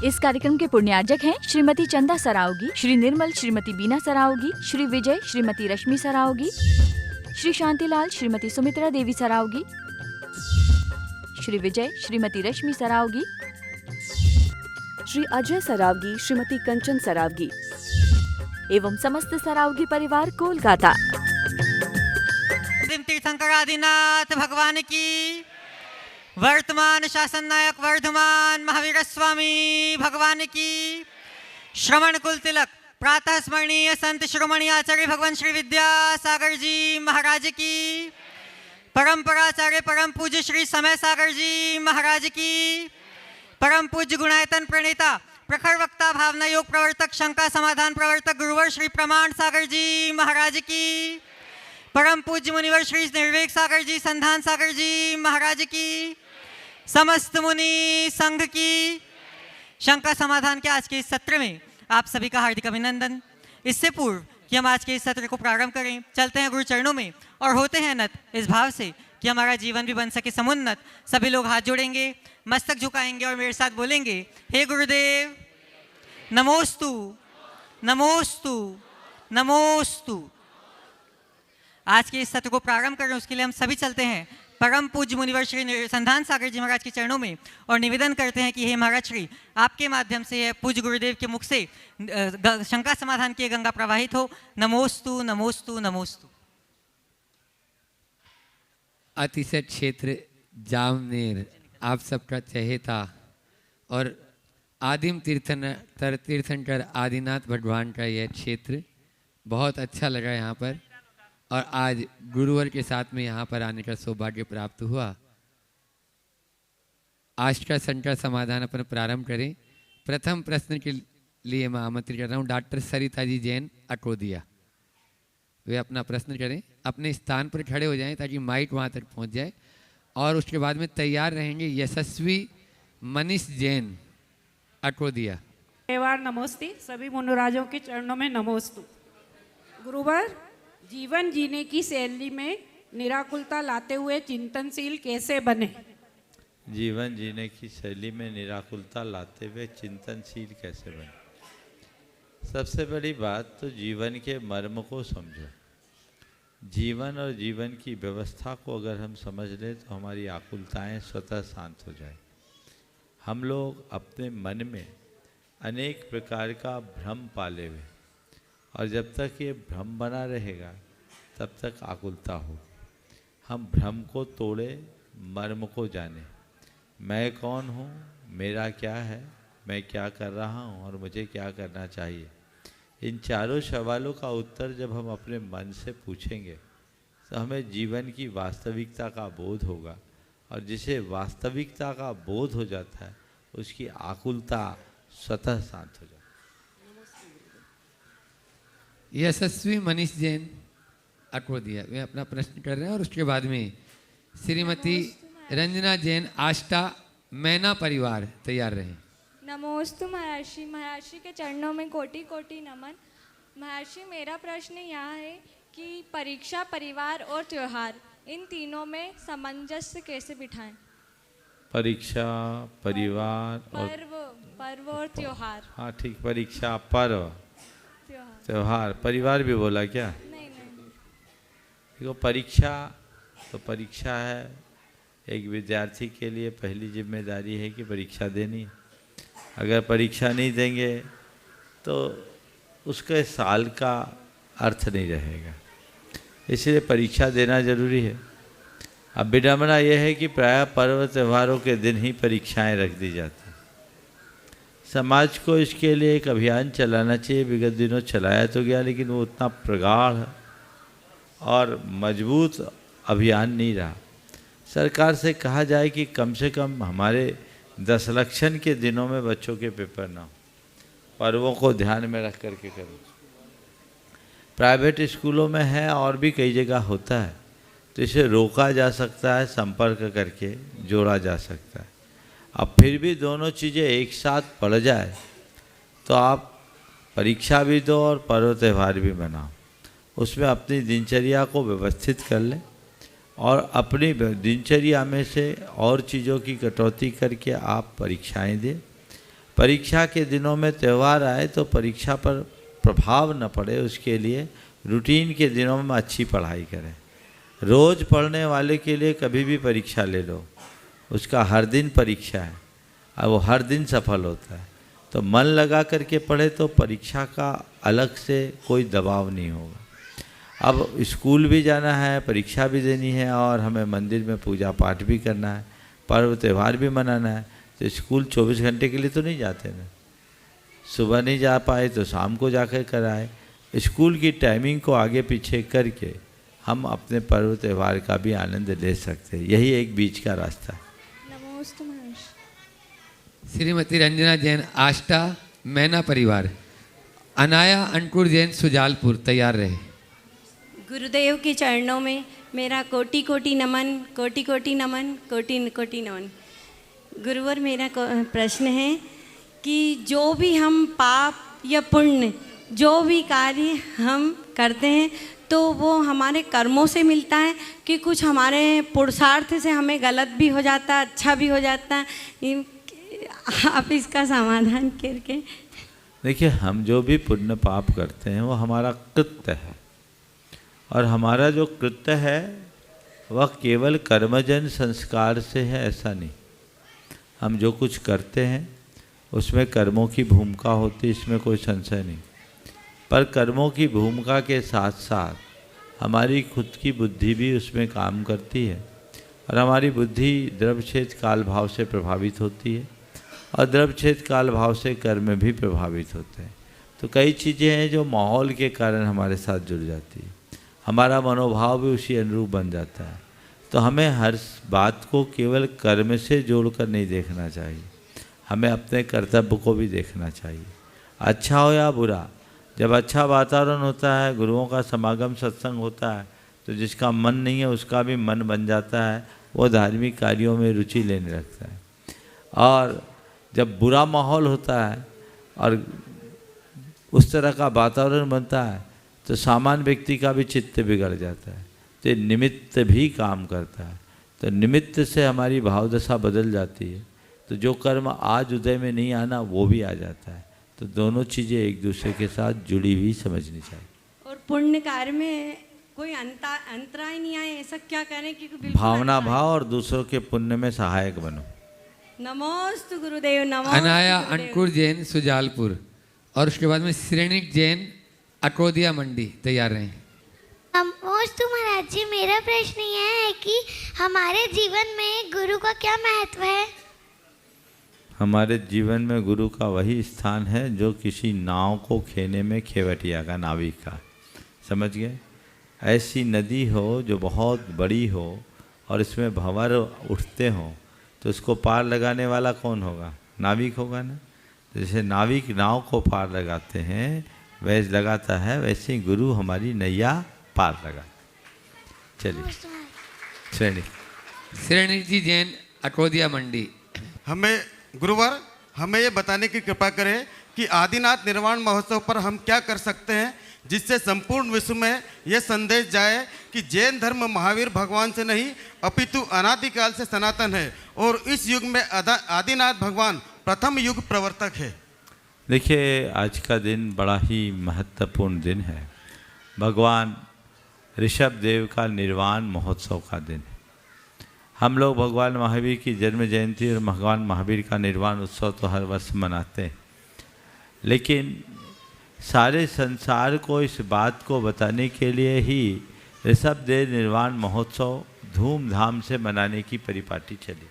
इस कार्यक्रम के पुण्यार्जक हैं श्रीमती चंदा सरावगी, श्री निर्मल श्रीमती बीना सरावगी, श्री विजय श्रीमती रश्मि सरावगी, श्री शांतिलाल श्रीमती सुमित्रा देवी सरावगी, श्री विजय श्रीमती रश्मि सरावगी, श्री अजय सरावगी, श्रीमती कंचन सरावगी एवं समस्त सरावगी परिवार कोलकाता। तीर्थंकर आदिनाथ भगवान की, वर्तमान शासन नायक वर्धमान महावीर स्वामी भगवान की, श्रवण कुल तिलक प्रातः स्मरणीय संत शिरोमणि आचार्य भगवान श्री विद्यासागर जी महाराज की, परंपराचार्य परम पूज्य श्री समय सागर जी महाराज की, परम पूज्य गुणायतन प्रणेता प्रखर वक्ता भावना योग प्रवर्तक शंका समाधान प्रवर्तक गुरुवर श्री प्रमाण सागर जी महाराज की, परम पूज्य मुनिवर श्री निर्वेक सागर जी संधान सागर जी महाराज की, समस्त मुनि संघ की। शंका समाधान के आज के इस सत्र में आप सभी का हार्दिक अभिनंदन। इससे पूर्व कि हम आज के इस सत्र को प्रारंभ करें, चलते हैं गुरु चरणों में और होते हैं नत इस भाव से कि हमारा जीवन भी बन सके समुन्नत। सभी लोग हाथ जोड़ेंगे, मस्तक झुकाएंगे और मेरे साथ बोलेंगे, हे गुरुदेव नमोस्तु नमोस्तु नमोस्तु। आज के इस सत्र को प्रारंभ करें उसके लिए हम सभी चलते हैं परम पूज्य मुनिवर श्री संधान सागर जी महाराज के चरणों में और निवेदन करते हैं कि हे महाराज श्री, आपके माध्यम से पूज्य गुरुदेव के मुख से शंका समाधान की गंगा प्रवाहित हो। नमोस्तु नमोस्तु नमोस्तु। अतिशय क्षेत्र जामनेर आप सबका चहेता और आदिम तीर्थंकर आदिनाथ भगवान का यह क्षेत्र बहुत अच्छा लगा यहाँ पर, और आज गुरुवर के साथ में यहाँ पर आने का सौभाग्य प्राप्त हुआ। आज का शंका समाधान अपन प्रारंभ करें। प्रथम प्रश्न के लिए मैं आमंत्रित कर रहा हूँ डॉक्टर सरिता जी जैन अकोदिया। वे अपना प्रश्न करें, अपने स्थान पर खड़े हो जाएं ताकि माइक वहाँ तक पहुँच जाए, और उसके बाद में तैयार रहेंगे यशस्वी मनीष जैन अकोदिया। नमोस्ते। सभी मुनुराजों के चरणों में नमोस्तु। गुरुवर, जीवन जीने की शैली में निराकुलता लाते हुए चिंतनशील कैसे बने? जीवन जीने की शैली में निराकुलता लाते हुए चिंतनशील कैसे बने? सबसे बड़ी बात तो जीवन के मर्म को समझो। जीवन और जीवन की व्यवस्था को अगर हम समझ लें तो हमारी आकुलताएं स्वतः शांत हो जाए। हम लोग अपने मन में अनेक प्रकार का भ्रम पाले हुए, और जब तक ये भ्रम बना रहेगा तब तक आकुलता होगी। हम भ्रम को तोड़े, मर्म को जाने। मैं कौन हूँ, मेरा क्या है, मैं क्या कर रहा हूँ और मुझे क्या करना चाहिए। इन चारों सवालों का उत्तर जब हम अपने मन से पूछेंगे तो हमें जीवन की वास्तविकता का बोध होगा, और जिसे वास्तविकता का बोध हो जाता है उसकी आकुलता स्वतः शांत हो जाती है। यशस्वी मनीष जैन अकोदिया वे अपना प्रश्न कर रहे हैं, और उसके बाद में श्रीमती रंजना जैन आष्टा मैना परिवार तैयार रहें। नमोस्तु महर्षि। महर्षि के चरणों में कोटि कोटि नमन। महर्षि, मेरा प्रश्न यहाँ है कि परीक्षा, परिवार और त्योहार, इन तीनों में सामंजस्य कैसे बिठाएं? परीक्षा, परिवार और पर्व और त्योहार। हाँ ठीक, परीक्षा, पर्व, त्योहार, परिवार भी बोला क्या? नहीं। देखो, परीक्षा तो परीक्षा है। एक विद्यार्थी के लिए पहली जिम्मेदारी है कि परीक्षा देनी है। अगर परीक्षा नहीं देंगे तो उसके साल का अर्थ नहीं रहेगा, इसलिए परीक्षा देना जरूरी है। अब विडंबना यह है कि प्रायः पर्व त्योहारों के दिन ही परीक्षाएं रख दी जाती हैं। समाज को इसके लिए एक अभियान चलाना चाहिए। विगत दिनों चलाया तो गया, लेकिन वो उतना प्रगाढ़ और मजबूत अभियान नहीं रहा। सरकार से कहा जाए कि कम से कम हमारे 10 लक्षण के दिनों में बच्चों के पेपर ना हो, पर्वों को ध्यान में रख करके करो। प्राइवेट स्कूलों में है और भी कई जगह होता है, तो इसे रोका जा सकता है, संपर्क करके जोड़ा जा सकता है। अब फिर भी दोनों चीज़ें एक साथ पड़ जाए तो आप परीक्षा भी दो और पर्व त्यौहार भी मनाओ। उसमें अपनी दिनचर्या को व्यवस्थित कर लें और अपनी दिनचर्या में से और चीज़ों की कटौती करके आप परीक्षाएं दें। परीक्षा के दिनों में त्यौहार आए तो परीक्षा पर प्रभाव न पड़े, उसके लिए रूटीन के दिनों में अच्छी पढ़ाई करें। रोज़ पढ़ने वाले के लिए कभी भी परीक्षा ले लो, उसका हर दिन परीक्षा है और वो हर दिन सफल होता है। तो मन लगा करके पढ़े तो परीक्षा का अलग से कोई दबाव नहीं होगा। अब स्कूल भी जाना है, परीक्षा भी देनी है और हमें मंदिर में पूजा पाठ भी करना है, पर्व त्यौहार भी मनाना है। तो स्कूल 24 घंटे के लिए तो नहीं जाते ना, सुबह नहीं जा पाए तो शाम को जाकर कराए। स्कूल की टाइमिंग को आगे पीछे करके हम अपने पर्व त्यौहार का भी आनंद ले सकते हैं। यही एक बीच का रास्ता है। नमोस्तु महर्षि। श्रीमती रंजना जैन आष्टा मैना परिवार। अनाया अंकुर जैन सुजालपुर तैयार रहे। गुरुदेव के चरणों में मेरा कोटि कोटि नमन, कोटि कोटि नमन, कोटि कोटि नमन। गुरुवर, मेरा प्रश्न है कि जो भी हम पाप या पुण्य, जो भी कार्य हम करते हैं तो वो हमारे कर्मों से मिलता है कि कुछ हमारे पुरुषार्थ से हमें गलत भी हो जाता है, अच्छा भी हो जाता है? आप इसका समाधान करके। देखिए, हम जो भी पुण्य पाप करते हैं वो हमारा कृत्य है, और हमारा जो कृत्य है वह केवल कर्मजन संस्कार से है, ऐसा नहीं। हम जो कुछ करते हैं उसमें कर्मों की भूमिका होती है, इसमें कोई संशय नहीं। पर कर्मों की भूमिका के साथ साथ हमारी खुद की बुद्धि भी उसमें काम करती है, और हमारी बुद्धि द्रव्यक्षेद काल भाव से प्रभावित होती है, और द्रव्यक्षेद काल भाव से कर्म भी प्रभावित होते हैं। तो कई चीज़ें हैं जो माहौल के कारण हमारे साथ जुड़ जाती है, हमारा मनोभाव भी उसी अनुरूप बन जाता है। तो हमें हर बात को केवल कर्म से जोड़कर नहीं देखना चाहिए, हमें अपने कर्तव्य को भी देखना चाहिए, अच्छा हो या बुरा। जब अच्छा वातावरण होता है, गुरुओं का समागम सत्संग होता है, तो जिसका मन नहीं है उसका भी मन बन जाता है, वो धार्मिक कार्यों में रुचि लेने लगता है। और जब बुरा माहौल होता है और उस तरह का वातावरण बनता है तो सामान्य व्यक्ति का भी चित्त बिगड़ जाता है। तो निमित्त भी काम करता है, तो निमित्त से हमारी भावदशा बदल जाती है। तो जो कर्म आज उदय में नहीं आना वो भी आ जाता है। तो दोनों चीज़ें एक दूसरे के साथ जुड़ी हुई समझनी चाहिए। और पुण्य कार्य में कोई अंतराय नहीं आए, ऐसा क्या करें कि बिल्कुल भावना भाव और दूसरों के पुण्य में सहायक बनो। नमोस्तु गुरुदेव। नमोस्तु अनाया गुरुदेव। अंकुर जैन सुजालपुर, और उसके बाद में श्रेणिक जैन अकोदिया मंडी तैयार रहे। नमोस्तु महाराज जी, मेरा प्रश्न यह है कि हमारे जीवन में गुरु का क्या महत्व है? हमारे जीवन में गुरु का वही स्थान है जो किसी नाव को खेने में खेवटिया का, नाविक का, समझ गए? ऐसी नदी हो जो बहुत बड़ी हो और इसमें भंवर उठते हों, तो उसको पार लगाने वाला कौन होगा? नाविक होगा ना। जैसे नाविक नाव को पार लगाते हैं, वैसे लगाता है, वैसे ही गुरु हमारी नैया पार लगा। चलिए, श्रेणिक जी जैन अकोदिया मंडी। हमें गुरुवर, हमें ये बताने की कृपा करें कि आदिनाथ निर्वाण महोत्सव पर हम क्या कर सकते हैं जिससे संपूर्ण विश्व में यह संदेश जाए कि जैन धर्म महावीर भगवान से नहीं अपितु अनादिकाल से सनातन है, और इस युग में आदिनाथ भगवान प्रथम युग प्रवर्तक है। देखिए, आज का दिन बड़ा ही महत्वपूर्ण दिन है। भगवान ऋषभ देव का निर्वाण महोत्सव का दिन है। हम लोग भगवान महावीर की जन्म जयंती और भगवान महावीर का निर्वाण उत्सव तो हर वर्ष मनाते हैं, लेकिन सारे संसार को इस बात को बताने के लिए ही ऋषभ देव निर्वाण महोत्सव धूमधाम से मनाने की परिपाटी चली।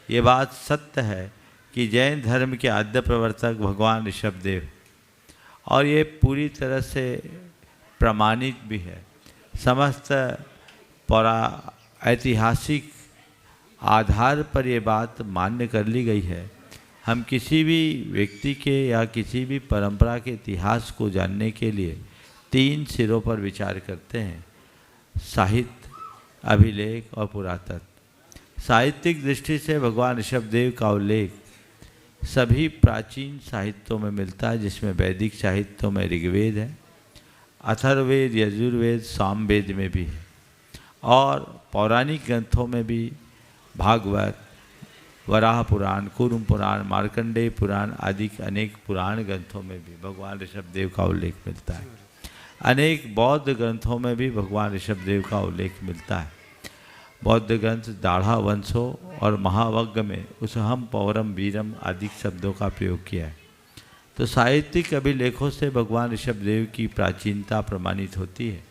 ये बात सत्य है कि जैन धर्म के आद्य प्रवर्तक भगवान ऋषभ देव, और ये पूरी तरह से प्रमाणित भी है। समस्त ऐतिहासिक आधार पर ये बात मान्य कर ली गई है। हम किसी भी व्यक्ति के या किसी भी परंपरा के इतिहास को जानने के लिए 3 सिरों पर विचार करते हैं: साहित्य, अभिलेख और पुरातत्व। साहित्यिक दृष्टि से भगवान ऋषभदेव का उल्लेख सभी प्राचीन साहित्यों में मिलता है, जिसमें वैदिक साहित्यों में ऋग्वेद है, अथर्ववेद, यजुर्वेद, सामवेद में भी है, और पौराणिक ग्रंथों में भी भागवत, वराह पुराण, कूर्म पुराण, मार्कंडेय पुराण आदि अनेक पुराण ग्रंथों में भी भगवान ऋषभदेव का उल्लेख मिलता है। अनेक बौद्ध ग्रंथों में भी भगवान ऋषभदेव का उल्लेख मिलता है। बौद्ध ग्रंथ दाढ़ा वंशों और महावग्ग में उसहम पौरम वीरम आदि शब्दों का प्रयोग किया है। तो साहित्यिक अभिलेखों से भगवान ऋषभदेव की प्राचीनता प्रमाणित होती है।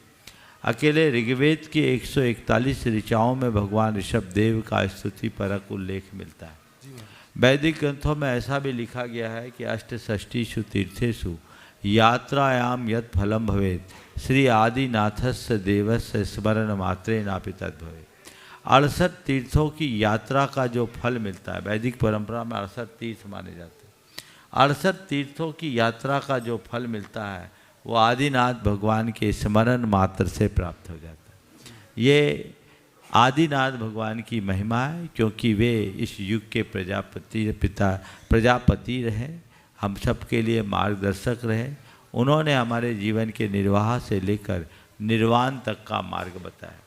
अकेले ऋग्वेद की 141 ऋचाओं में भगवान ऋषभदेव का स्तुति परक उल्लेख मिलता है। वैदिक ग्रंथों में ऐसा भी लिखा गया है कि अष्टषष्टिषु तीर्थेषु यात्रायाम यत् फलम भवेत् श्री आदिनाथस्य देवस्य स्मरण मात्रे नापि तद्भवेत्। 68 तीर्थों की यात्रा का जो फल मिलता है, वैदिक परंपरा में 68 तीर्थ माने जाते हैं, 68 तीर्थों की यात्रा का जो फल मिलता है वो आदिनाथ भगवान के स्मरण मात्र से प्राप्त हो जाता है। ये आदिनाथ भगवान की महिमा है, क्योंकि वे इस युग के प्रजापति रहे, हम सब के लिए मार्गदर्शक रहे। उन्होंने हमारे जीवन के निर्वाह से लेकर निर्वाण तक का मार्ग बताया।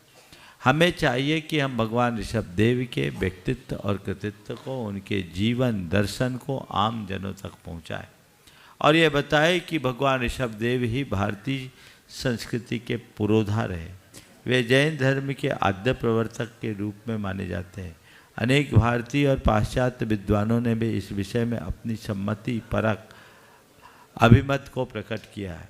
हमें चाहिए कि हम भगवान ऋषभदेव के व्यक्तित्व और कृतित्व को, उनके जीवन दर्शन को आम जनों तक पहुँचाएँ और ये बताए कि भगवान ऋषभदेव ही भारतीय संस्कृति के पुरोधा रहे। वे जैन धर्म के आद्य प्रवर्तक के रूप में माने जाते हैं। अनेक भारतीय और पाश्चात्य विद्वानों ने भी इस विषय में अपनी सम्मति परक अभिमत को प्रकट किया है।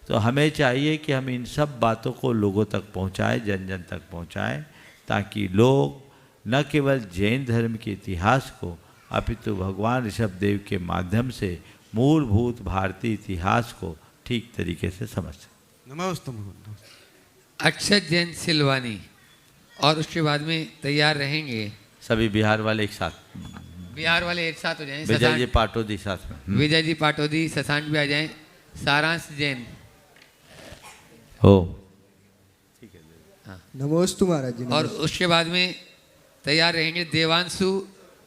तो हमें चाहिए कि हम इन सब बातों को लोगों तक पहुँचाएँ, जन जन तक पहुँचाएँ, ताकि लोग न केवल जैन धर्म के इतिहास को अपितु भगवान ऋषभदेव के माध्यम से मूलभूत भारतीय इतिहास को ठीक तरीके से समझ सकें। नमस्ते। अक्षत जैन सिलवानी, और उसके बाद में तैयार रहेंगे सभी बिहार वाले एक साथ, बिहार वाले एक साथ हो जाएं। विजय जी पाटोदी साथ में, विजय जी पाटोदी, शशांक भी आ जाएं, सारांश जैन हो। ठीक है, हाँ। नमोस्तु महाराज जी। और उसके बाद में तैयार रहेंगे देवांशु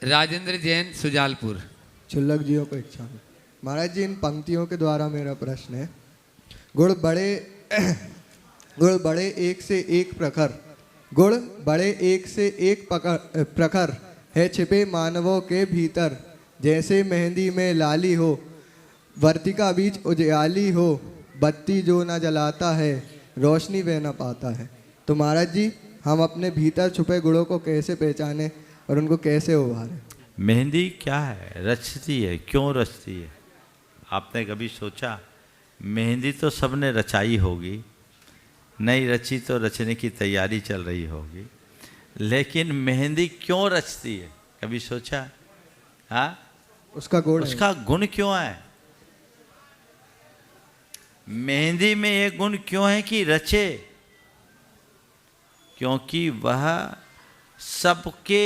राजेंद्र जैन सुजालपुर। चुल्लक जियों को इच्छा में महाराज जी, इन पंक्तियों के द्वारा मेरा प्रश्न है। गुण बड़े एक से एक प्रखर, गुण बड़े एक से एक प्रखर है छिपे मानवों के भीतर, जैसे मेहंदी में लाली हो, वर्तिका बीच उजियाली हो, बत्ती जो न जलाता है रोशनी वह न पाता है। तो महाराज जी, हम अपने भीतर छुपे गुणों को कैसे पहचानें और उनको कैसे उभारें? मेहंदी क्या है? रचती है। क्यों रचती है? आपने कभी सोचा? मेहंदी तो सबने रचाई होगी, नहीं रची तो रचने की तैयारी चल रही होगी, लेकिन मेहंदी क्यों रचती है? कभी सोचा? हाँ, उसका गुण क्यों है? मेहंदी में ये गुण क्यों है कि रचे? क्योंकि वह सबके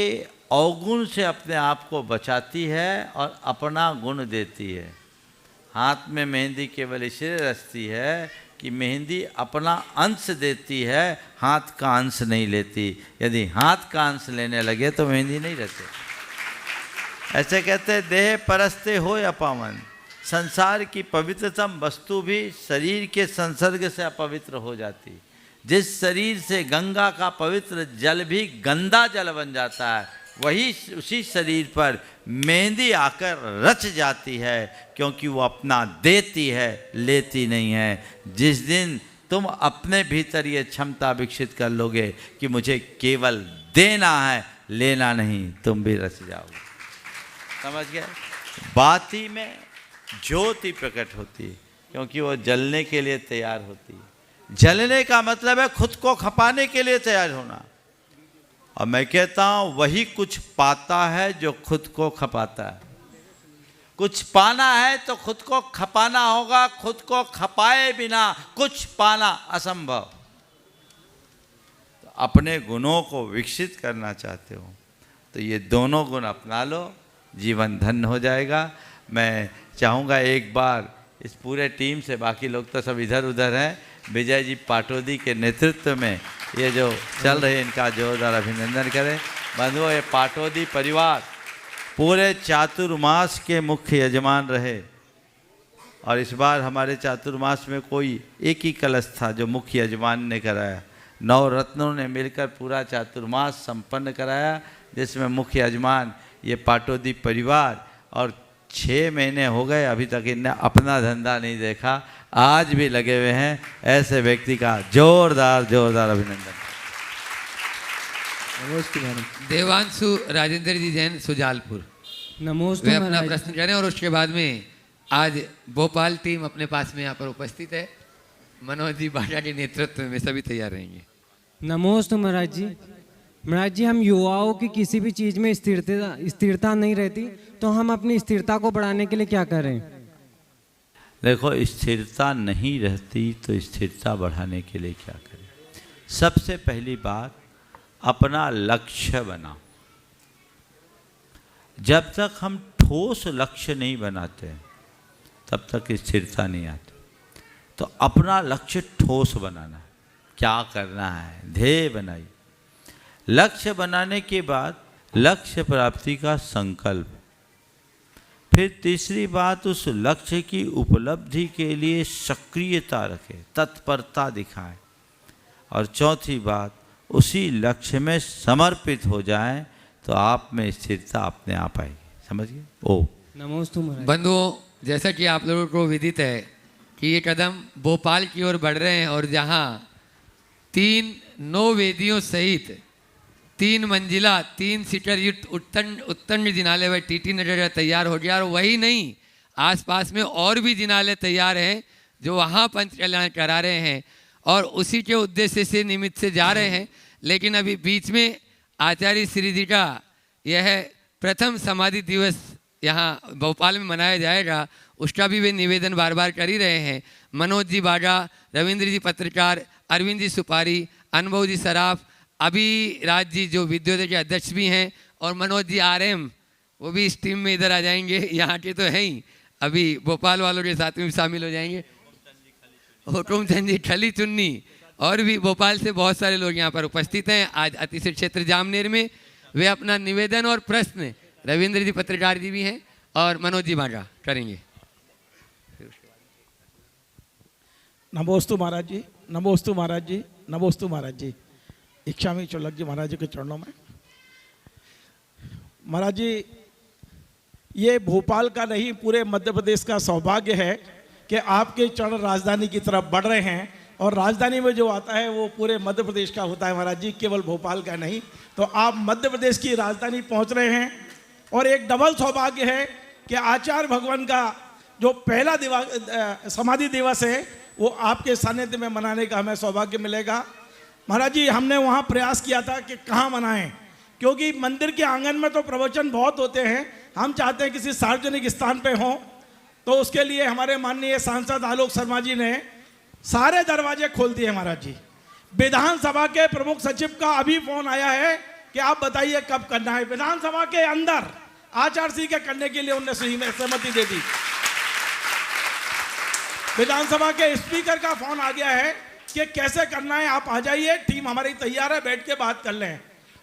अवगुण से अपने आप को बचाती है और अपना गुण देती है। हाथ में मेहंदी केवल इसलिए रचती है कि मेहंदी अपना अंश देती है, हाथ का अंश नहीं लेती। यदि हाथ का अंश लेने लगे तो मेहंदी नहीं रहती। ऐसे कहते देह परस्ते हो या पावन, संसार की पवित्रतम वस्तु भी शरीर के संसर्ग से अपवित्र हो जाती। जिस शरीर से गंगा का पवित्र जल भी गंदा जल बन जाता है, वही उसी शरीर पर मेहंदी आकर रच जाती है, क्योंकि वो अपना देती है, लेती नहीं है। जिस दिन तुम अपने भीतर ये क्षमता विकसित कर लोगे कि मुझे केवल देना है, लेना नहीं, तुम भी रच जाओगे। समझ गए? बाती में ज्योति प्रकट होती है, क्योंकि वो जलने के लिए तैयार होती है। जलने का मतलब है खुद को खपाने के लिए तैयार होना। और मैं कहता हूँ वही कुछ पाता है जो खुद को खपाता है। कुछ पाना है तो खुद को खपाना होगा, खुद को खपाए बिना कुछ पाना असंभव। तो अपने गुणों को विकसित करना चाहते हो तो ये दोनों गुण अपना लो, जीवन धन्य हो जाएगा। मैं चाहूँगा एक बार इस पूरे टीम से, बाकी लोग तो सब इधर उधर हैं, विजय जी पाटोदी के नेतृत्व में ये जो चल रहे इनका जोरदार अभिनंदन करें। बंधुओं, ये पाटोदी परिवार पूरे चातुर्मास के मुख्य यजमान रहे और इस बार हमारे चातुर्मास में कोई एक ही कलश था जो मुख्य यजमान ने कराया। 9 रत्नों ने मिलकर पूरा चातुर्मास संपन्न कराया, जिसमें मुख्य यजमान ये पाटोदीप परिवार, और 6 महीने हो गए अभी तक इनने अपना धंधा नहीं देखा, आज भी लगे हुए हैं। ऐसे व्यक्ति का जोरदार जोरदार अभिनंदन। नमस्ते मैडम। देवांशु राजेंद्र जी जैन सुजालपुर, नमस्ते वे अपना प्रश्न करें और उसके बाद में आज भोपाल टीम अपने पास में यहाँ पर उपस्थित है। मनोज जी बाटा के नेतृत्व में सभी तैयार रहेंगे। नमस्ते महाराज जी। महाराज जी, हम युवाओं की किसी भी चीज़ में स्थिरता नहीं रहती, तो हम अपनी स्थिरता को बढ़ाने के लिए क्या करें? देखो, स्थिरता नहीं रहती तो स्थिरता बढ़ाने के लिए क्या करें? सबसे पहली बात, अपना लक्ष्य बनाओ। जब तक हम ठोस लक्ष्य नहीं बनाते तब तक स्थिरता नहीं आती। तो अपना लक्ष्य ठोस बनाना है, क्या करना है, ध्येय बनाइए। लक्ष्य बनाने के बाद लक्ष्य प्राप्ति का संकल्प। फिर तीसरी बात, उस लक्ष्य की उपलब्धि के लिए सक्रियता रखें, तत्परता दिखाएं। और चौथी बात, उसी लक्ष्य में समर्पित हो जाएं तो आप में स्थिरता अपने आप आएगी। समझिए। ओ नमस्ते महाराज। बंधुओं, जैसा कि आप लोगों को विदित है कि ये कदम भोपाल की ओर बढ़ रहे हैं और जहाँ 3 नौ वेदियों सहित 3 मंजिला 3 सीटर युक्त उत्तंड जिनालय व टीटी नगर तैयार हो गया। और वही नहीं, आसपास में और भी जिनालय तैयार हैं जो वहाँ पंच कल्याण करा रहे हैं और उसी के उद्देश्य से निमित्त से जा रहे हैं। लेकिन अभी बीच में आचार्य श्री जी का यह प्रथम समाधि दिवस यहाँ भोपाल में मनाया जाएगा, उसका भी वे निवेदन बार बार कर ही रहे हैं। मनोज जी बागा, रविंद्र जी पत्रकार, अरविंद जी सुपारी, अनुभव जी सराफ, अभी राज जी जो विद्योदय के अध्यक्ष भी हैं, और मनोज जी RM, वो भी इस टीम में इधर आ जाएंगे। यहाँ के तो हैं ही, अभी भोपाल वालों के साथ में भी शामिल हो जाएंगे। हुकुम चंद जी खली चुन्नी, और भी भोपाल से बहुत सारे लोग यहाँ पर उपस्थित हैं आज अतिशय क्षेत्र जामनेर में। वे अपना निवेदन और प्रश्न, रविंद्र जी पत्रकार जी भी हैं और मनोज जी बागा करेंगे। नमोस्तु महाराज जी, नमोस्तु महाराज जी, नमोस्तु महाराज जी। इच्छामी चोलक जी महाराज जी के चरणों में। महाराज जी, ये भोपाल का नहीं पूरे मध्य प्रदेश का सौभाग्य है कि आपके चरण राजधानी की तरफ बढ़ रहे हैं, और राजधानी में जो आता है वो पूरे मध्य प्रदेश का होता है महाराज जी, केवल भोपाल का नहीं। तो आप मध्य प्रदेश की राजधानी पहुंच रहे हैं, और एक डबल सौभाग्य है कि आचार्य भगवान का जो पहला समाधि दिवस है वो आपके सानिध्य में मनाने का हमें सौभाग्य मिलेगा। महाराज जी, हमने वहाँ प्रयास किया था कि कहाँ मनाएं, क्योंकि मंदिर के आंगन में तो प्रवचन बहुत होते हैं, हम चाहते हैं किसी सार्वजनिक स्थान पे हों। तो उसके लिए हमारे माननीय सांसद आलोक शर्मा जी ने सारे दरवाजे खोल दिए महाराज जी। विधानसभा के प्रमुख सचिव का अभी फोन आया है कि आप बताइए कब करना है। विधानसभा के अंदर आचार सिंह के करने के लिए उन्होंने सहमति दे दी। विधानसभा के स्पीकर का फोन आ गया है कि कैसे करना है, आप आ जाइए, टीम हमारी तैयार है, बैठ के बात कर लें।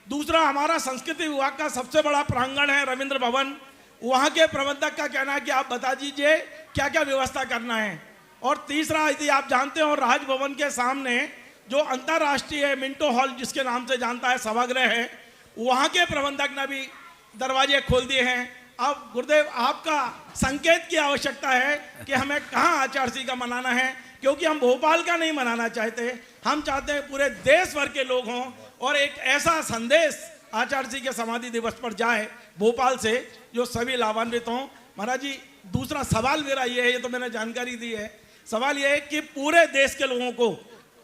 दूसरा, हमारा संस्कृति विभाग का सबसे बड़ा प्रांगण है रविंद्र भवन, वहाँ के प्रबंधक का कहना है कि आप बता दीजिए क्या क्या व्यवस्था करना है। और तीसरा, यदि आप जानते हो, राजभवन के सामने जो अंतर्राष्ट्रीय मिंटो हॉल जिसके नाम से जानता है सभागृह है, वहाँ के प्रबंधक ने भी दरवाजे खोल दिए हैं। अब गुरुदेव, आपका संकेत की आवश्यकता है कि हमें कहाँ आचार सिंह का मनाना है, क्योंकि हम भोपाल का नहीं मनाना चाहते, हम चाहते हैं पूरे देश भर के लोग हों और एक ऐसा संदेश आचार्य सिंह के समाधि दिवस पर जाए भोपाल से जो सभी लाभान्वित हों। महाराज जी, दूसरा सवाल मेरा ये है, ये तो मैंने जानकारी दी है, सवाल ये है कि पूरे देश के लोगों को,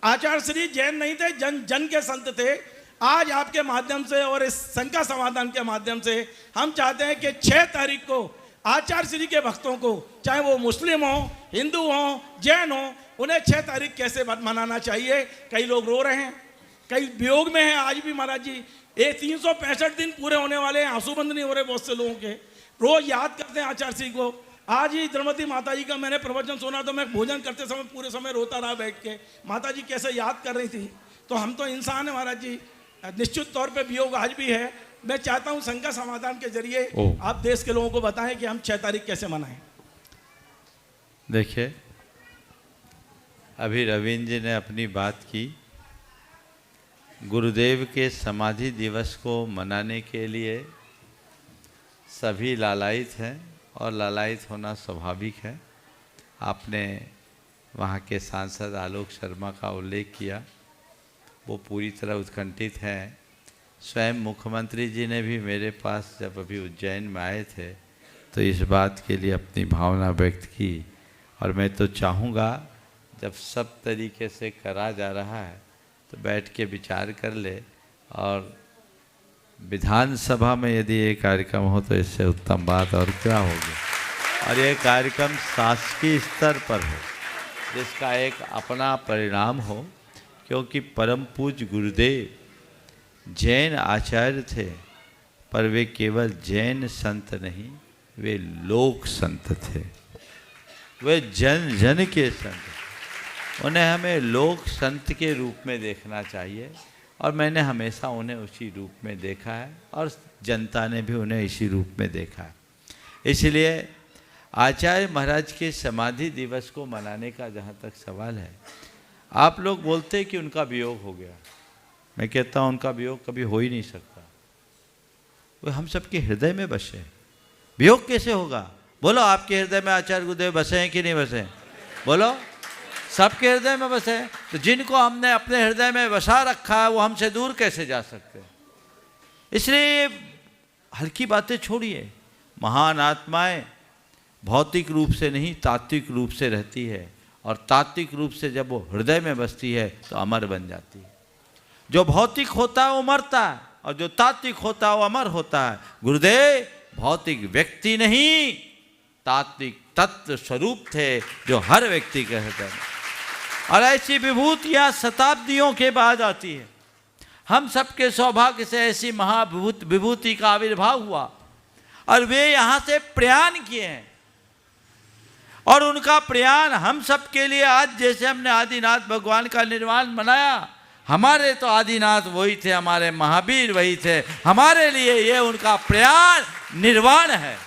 आचार्य श्री जैन नहीं थे, जन जन के संत थे। आज आपके माध्यम से और इस शंका समाधान के माध्यम से हम चाहते हैं कि 6 तारीख को आचार्य श्री के भक्तों को, चाहे वो मुस्लिम हो, हिंदू हो, जैन हो, उन्हें 6 तारीख कैसे मनाना चाहिए। कई लोग रो रहे हैं, कई वियोग में हैं आज भी महाराज जी। ये 365 दिन पूरे होने वाले हैं, आंसूबंद नहीं हो रहे बहुत से लोगों के, रोज याद करते हैं आचार्य सिंह को। आज ही द्रौपदी माता जी का मैंने प्रवचन सुना तो मैं भोजन करते समय पूरे समय रोता रहा बैठ के, माता जी कैसे याद कर रही थी। तो हम तो इंसान है महाराज जी, निश्चित तौर पे वियोग आज भी है। मैं चाहता हूं शंका समाधान के जरिए आप देश के लोगों को बताएं कि हम 6 तारीख कैसे मनाएं। देखिए, अभी रविंद्र जी ने अपनी बात की, गुरुदेव के समाधि दिवस को मनाने के लिए सभी लालायित हैं और लालायित होना स्वाभाविक है। आपने वहाँ के सांसद आलोक शर्मा का उल्लेख किया, वो पूरी तरह उत्कंठित हैं। स्वयं मुख्यमंत्री जी ने भी मेरे पास जब अभी उज्जैन में आए थे तो इस बात के लिए अपनी भावना व्यक्त की, और मैं तो चाहूँगा जब सब तरीके से करा जा रहा है तो बैठ के विचार कर ले, और विधानसभा में यदि ये कार्यक्रम हो तो इससे उत्तम बात और क्या होगी। और ये कार्यक्रम शासकीय स्तर पर हो, जिसका एक अपना परिणाम हो, क्योंकि परम पूज्य गुरुदेव जैन आचार्य थे, पर वे केवल जैन संत नहीं, वे लोक संत थे, वे जन जन के संत। उन्हें हमें लोक संत के रूप में देखना चाहिए, और मैंने हमेशा उन्हें उसी रूप में देखा है, और जनता ने भी उन्हें इसी रूप में देखा है। इसलिए आचार्य महाराज के समाधि दिवस को मनाने का जहाँ तक सवाल है, आप लोग बोलते हैं कि उनका वियोग हो गया। मैं कहता हूँ उनका वियोग कभी हो ही नहीं सकता, वो हम सबके हृदय में बसे। वियोग कैसे होगा? बोलो, आपके हृदय में आचार्य गुरुदेव बसे हैं कि नहीं बसे हैं? बोलो, सबके हृदय में बसे हैं। तो जिनको हमने अपने हृदय में बसा रखा है वो हमसे दूर कैसे जा सकते हैं? इसलिए हल्की बातें छोड़िए। महान आत्माएं भौतिक रूप से नहीं, तात्विक रूप से रहती है, और तात्विक रूप से जब वो हृदय में बसती है तो अमर बन जाती है। जो भौतिक होता है वो मरता है, और जो तात्विक होता है वो अमर होता है। गुरुदेव भौतिक व्यक्ति नहीं, तात्विक तत्व स्वरूप थे जो हर व्यक्ति के हृदय में। और ऐसी विभूतियाँ शताब्दियों के बाद आती है। हम सबके सौभाग्य से ऐसी विभूति का आविर्भाव हुआ, और वे यहाँ से प्रयाण किए हैं, और उनका प्रयाण हम सबके लिए आज जैसे हमने आदिनाथ भगवान का निर्वाण मनाया, हमारे तो आदिनाथ वही थे, हमारे महावीर वही थे, हमारे लिए ये उनका प्रयाण निर्वाण है।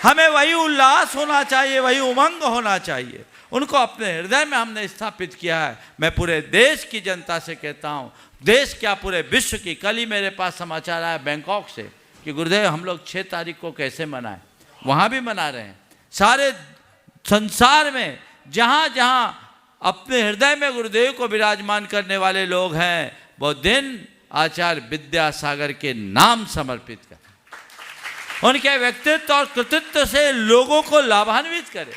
हमें वही उल्लास होना चाहिए, वही उमंग होना चाहिए। उनको अपने हृदय में हमने स्थापित किया है। मैं पूरे देश की जनता से कहता हूँ, देश क्या पूरे विश्व की, कल ही मेरे पास समाचार आया बैंकॉक से कि गुरुदेव हम लोग 6 तारीख को कैसे मनाएं। वहाँ भी मना रहे हैं। सारे संसार में जहाँ जहाँ अपने हृदय में गुरुदेव को विराजमान करने वाले लोग हैं, वो दिन आचार्य विद्यासागर के नाम समर्पित करें, उनके व्यक्तित्व और कृतित्व से लोगों को लाभान्वित करें।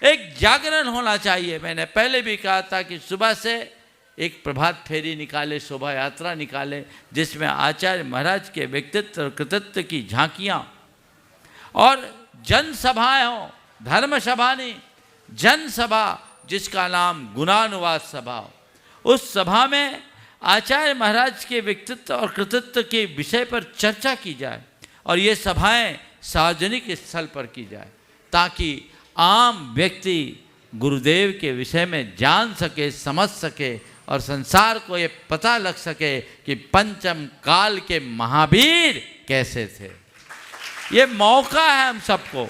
एक जागरण होना चाहिए। मैंने पहले भी कहा था कि सुबह से एक प्रभात फेरी निकाले, शोभा यात्रा निकाले, जिसमें आचार्य महाराज के व्यक्तित्व और कृतित्व की झांकियाँ और जनसभाएं हों। धर्म सभा नहीं, जनसभा, जिसका नाम गुणानुवाद सभा हो। उस सभा में आचार्य महाराज के व्यक्तित्व और कृतित्व के विषय पर चर्चा की जाए, और ये सभाएं सार्वजनिक स्थल पर की जाए, ताकि आम व्यक्ति गुरुदेव के विषय में जान सके, समझ सके, और संसार को ये पता लग सके कि पंचम काल के महावीर कैसे थे। ये मौका है हम सबको।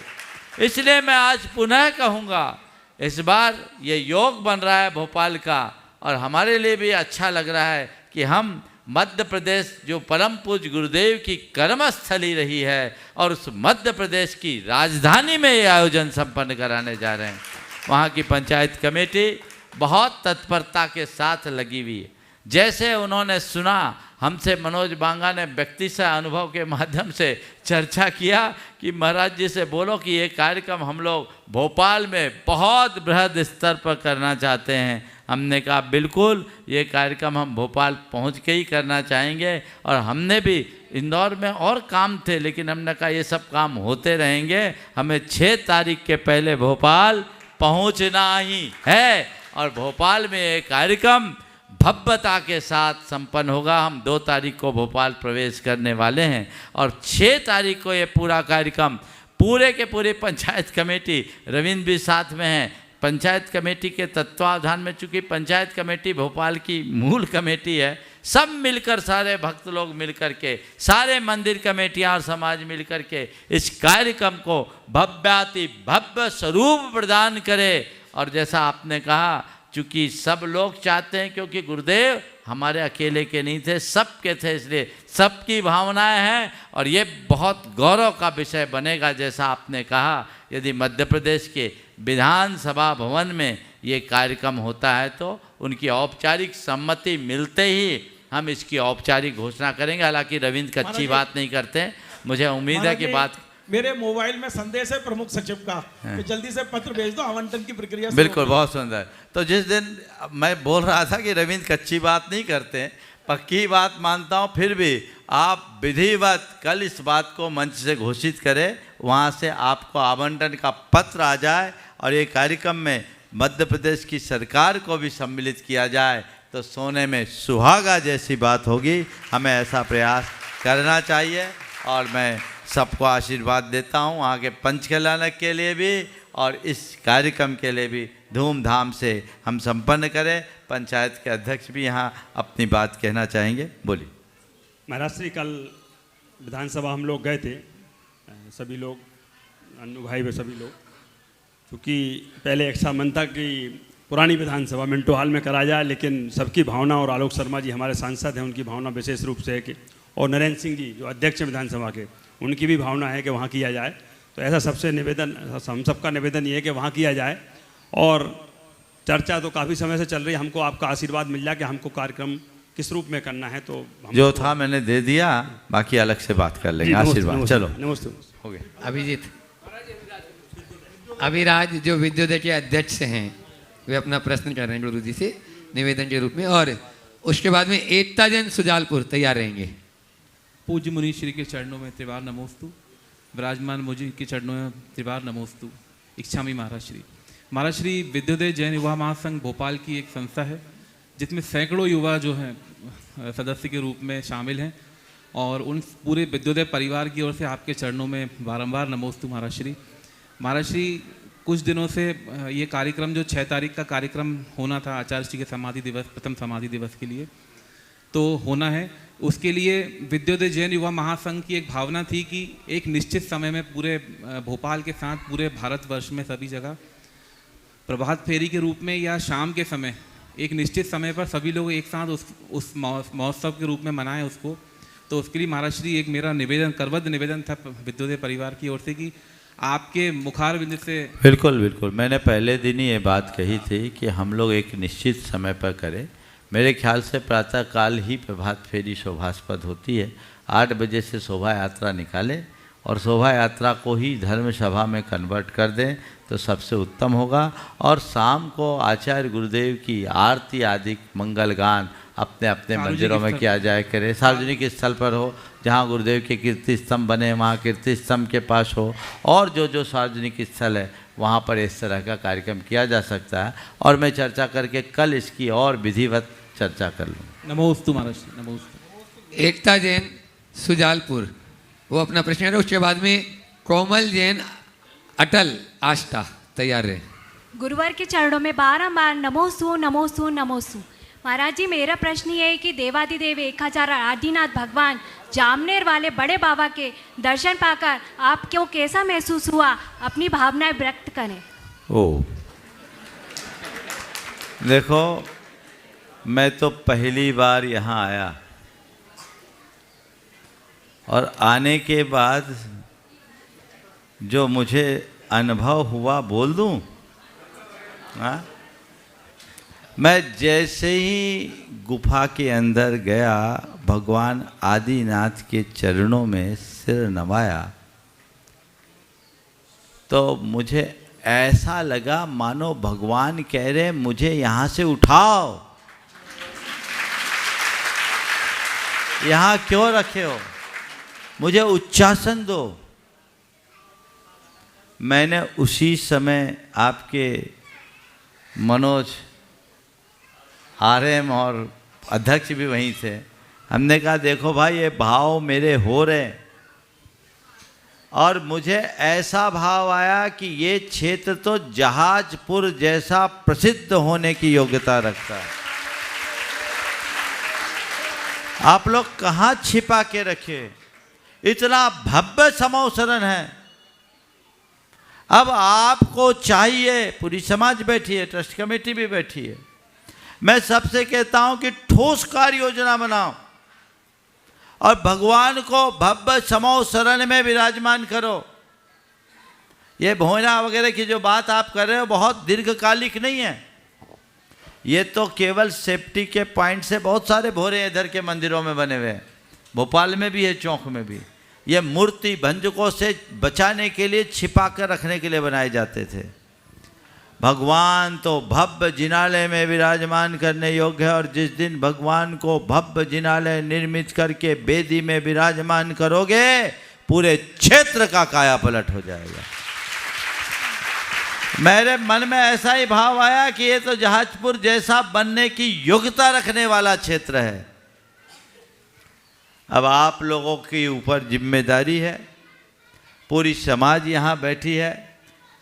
इसलिए मैं आज पुनः कहूँगा, इस बार ये योग बन रहा है भोपाल का, और हमारे लिए भी अच्छा लग रहा है कि हम मध्य प्रदेश, जो परम पूज्य गुरुदेव की कर्मस्थली रही है, और उस मध्य प्रदेश की राजधानी में ये आयोजन संपन्न कराने जा रहे हैं। वहाँ की पंचायत कमेटी बहुत तत्परता के साथ लगी हुई है। जैसे उन्होंने सुना, हमसे मनोज बांगा ने व्यक्ति से अनुभव के माध्यम से चर्चा किया कि महाराज जी से बोलो कि ये कार्यक्रम हम लोग भोपाल में बहुत बृहद स्तर पर करना चाहते हैं। हमने कहा बिल्कुल, ये कार्यक्रम हम भोपाल पहुंच के ही करना चाहेंगे, और हमने भी इंदौर में और काम थे, लेकिन हमने कहा ये सब काम होते रहेंगे, हमें 6 तारीख के पहले भोपाल पहुंचना ही है, और भोपाल में ये कार्यक्रम भव्यता के साथ संपन्न होगा। हम 2 तारीख को भोपाल प्रवेश करने वाले हैं, और 6 तारीख को ये पूरा कार्यक्रम पूरे के पूरे पंचायत कमेटी, रविंद्र भी साथ में हैं, पंचायत कमेटी के तत्वावधान में, चूँकि पंचायत कमेटी भोपाल की मूल कमेटी है, सब मिलकर, सारे भक्त लोग मिलकर के, सारे मंदिर कमेटियाँ और समाज मिलकर के इस कार्यक्रम को भव्याति भव्य स्वरूप प्रदान करे। और जैसा आपने कहा चूँकि सब लोग चाहते हैं, क्योंकि गुरुदेव हमारे अकेले के नहीं थे, सबके थे, इसलिए सबकी भावनाएं हैं। और ये बहुत गौरव का विषय बनेगा, जैसा आपने कहा, यदि मध्य प्रदेश के विधानसभा भवन में ये कार्यक्रम होता है तो उनकी औपचारिक सम्मति मिलते ही हम इसकी औपचारिक घोषणा करेंगे। हालांकि रविंद्र कच्ची बात नहीं करते, मुझे उम्मीद है कि बात मेरे मोबाइल में संदेश है प्रमुख सचिव का कि जल्दी से पत्र भेज दो, आवंटन की प्रक्रिया। बिल्कुल, बहुत सुंदर। तो जिस दिन मैं बोल रहा था कि रविंद्र कच्ची बात नहीं करते, पक्की बात मानता हूँ, फिर भी आप विधिवत कल इस बात को मंच से घोषित करें, वहाँ से आपको आवंटन का पत्र आ जाए और ये कार्यक्रम में मध्य प्रदेश की सरकार को भी सम्मिलित किया जाए तो सोने में सुहागा जैसी बात होगी। हमें ऐसा प्रयास करना चाहिए और मैं सबको आशीर्वाद देता हूँ आगे पंचकल्याणक के लिए भी और इस कार्यक्रम के लिए भी धूमधाम से हम संपन्न करें। पंचायत के अध्यक्ष भी यहाँ अपनी बात कहना चाहेंगे, बोलिए। महाराज श्री, कल विधानसभा हम लोग गए थे, सभी लोग, अन्नू भाई व सभी लोग, क्योंकि पहले इच्छा मन था कि पुरानी विधानसभा मिंटो हॉल में करा जाए, लेकिन सबकी भावना, और आलोक शर्मा जी हमारे सांसद हैं, उनकी भावना विशेष रूप से है कि, और नरेंद्र सिंह जी जो अध्यक्ष विधानसभा के, उनकी भी भावना है कि वहाँ किया जाए। तो ऐसा सबसे निवेदन, हम सबका निवेदन ये है कि वहाँ किया जाए। और चर्चा तो काफ़ी समय से चल रही है, हमको आपका आशीर्वाद मिल जाए कि हमको कार्यक्रम किस रूप में करना है। तो जो था मैंने दे दिया, बाकी अलग से बात कर लेंगे। आशीर्वाद। चलो, नमस्ते। हो गया। अभिजीत, अभिराज जो विद्योदय के अध्यक्ष हैं वे अपना प्रश्न कर रहे हैं गुरु जी से निवेदन के रूप में, और उसके बाद में एकता जैन सुजालपुर तैयार रहेंगे। पूज्य मुनि श्री के चरणों में त्रिवार नमोस्तु, विराजमान मुझे के चरणों में त्रिवार नमोस्तु। इच्छामी महाराज श्री। महाराज श्री, विद्योदय जैन युवा महासंघ भोपाल की एक संस्था है जिसमें सैकड़ों युवा जो हैं सदस्य के रूप में शामिल हैं, और उन पूरे विद्योदय परिवार की ओर से आपके चरणों में बारंबार नमोस्तु महाराज श्री। महाराज श्री, कुछ दिनों से ये कार्यक्रम जो 6 तारीख का कार्यक्रम होना था आचार्य श्री के समाधि दिवस, प्रथम समाधि दिवस के लिए तो होना है, उसके लिए विद्योदय जैन युवा महासंघ की एक भावना थी कि एक निश्चित समय में पूरे भोपाल के साथ पूरे भारतवर्ष में सभी जगह प्रभात फेरी के रूप में या शाम के समय एक निश्चित समय पर सभी लोग एक साथ उस महोत्सव के रूप में मनाएं उसको। तो उसके लिए महाराज श्री एक मेरा निवेदन, करबद्ध निवेदन था विद्योदय परिवार की ओर से कि आपके मुखार बिंद से। बिल्कुल बिल्कुल, मैंने पहले दिन ही ये बात कही थी कि हम लोग एक निश्चित समय पर करें। मेरे ख्याल से प्रातःकाल ही प्रभात फेरी शोभास्पद होती है, 8 बजे से शोभा यात्रा निकालें और शोभा यात्रा को ही धर्म सभा में कन्वर्ट कर दें तो सबसे उत्तम होगा। और शाम को आचार्य गुरुदेव की आरती आदि मंगल गान अपने अपने मंदिरों में किया जाए करे, सार्वजनिक स्थल पर हो, जहाँ गुरुदेव के कीर्ति स्तंभ बने वहाँ कीर्ति स्तंभ के पास हो, और जो सार्वजनिक स्थल है वहाँ पर इस तरह का कार्यक्रम किया जा सकता है। और मैं चर्चा करके कल इसकी और विधिवत चर्चा कर लूँ। नमोस्तु महाराज, नमोस्तु। एकता जैन सुजालपुर वो अपना प्रश्न है, उसके बाद में कोमल जैन अटल आष्टा तैयार रहे। गुरुवर के चरणों में बारंबार नमोस्तु नमोस्तु नमोस्तु। महाराज जी, मेरा प्रश्न ये है कि देवादिदेव 1000 आदिनाथ भगवान जामनेर वाले बड़े बाबा के दर्शन पाकर आपको कैसा महसूस हुआ, अपनी भावनाएं व्यक्त करें। ओ देखो, मैं तो पहली बार यहाँ आया और आने के बाद जो मुझे अनुभव हुआ बोल दूं। हाँ, मैं जैसे ही गुफा के अंदर गया, भगवान आदिनाथ के चरणों में सिर नवाया तो मुझे ऐसा लगा मानो भगवान कह रहे मुझे यहाँ से उठाओ, यहाँ क्यों रखे हो, मुझे उच्चासन दो। मैंने उसी समय आपके मनोज आरएम और अध्यक्ष भी वहीं थे, हमने कहा देखो भाई ये भाव मेरे हो रहे, और मुझे ऐसा भाव आया कि ये क्षेत्र तो जहाजपुर जैसा प्रसिद्ध होने की योग्यता रखता है। आप लोग कहाँ छिपा के रखे, इतना भव्य समवसरण है। अब आपको चाहिए, पूरी समाज बैठी है, ट्रस्ट कमेटी भी बैठी है, मैं सबसे कहता हूं कि ठोस कार्य योजना बनाओ और भगवान को भव्य समो शरण में विराजमान करो। ये भोजना वगैरह की जो बात आप कर रहे हो बहुत दीर्घकालिक नहीं है, ये तो केवल सेफ्टी के पॉइंट से बहुत सारे भोरे इधर के मंदिरों में बने हुए हैं, भोपाल में भी है, चौक में भी। ये मूर्ति भंजकों से बचाने के लिए, छिपा कर रखने के लिए बनाए जाते थे। भगवान तो भव्य जिनालय में विराजमान करने योग्य है, और जिस दिन भगवान को भव्य जिनालय निर्मित करके बेदी में विराजमान करोगे, पूरे क्षेत्र का काया पलट हो जाएगा। मेरे मन में ऐसा ही भाव आया कि ये तो जहाजपुर जैसा बनने की योग्यता रखने वाला क्षेत्र है। अब आप लोगों के ऊपर जिम्मेदारी है, पूरी समाज यहाँ बैठी है,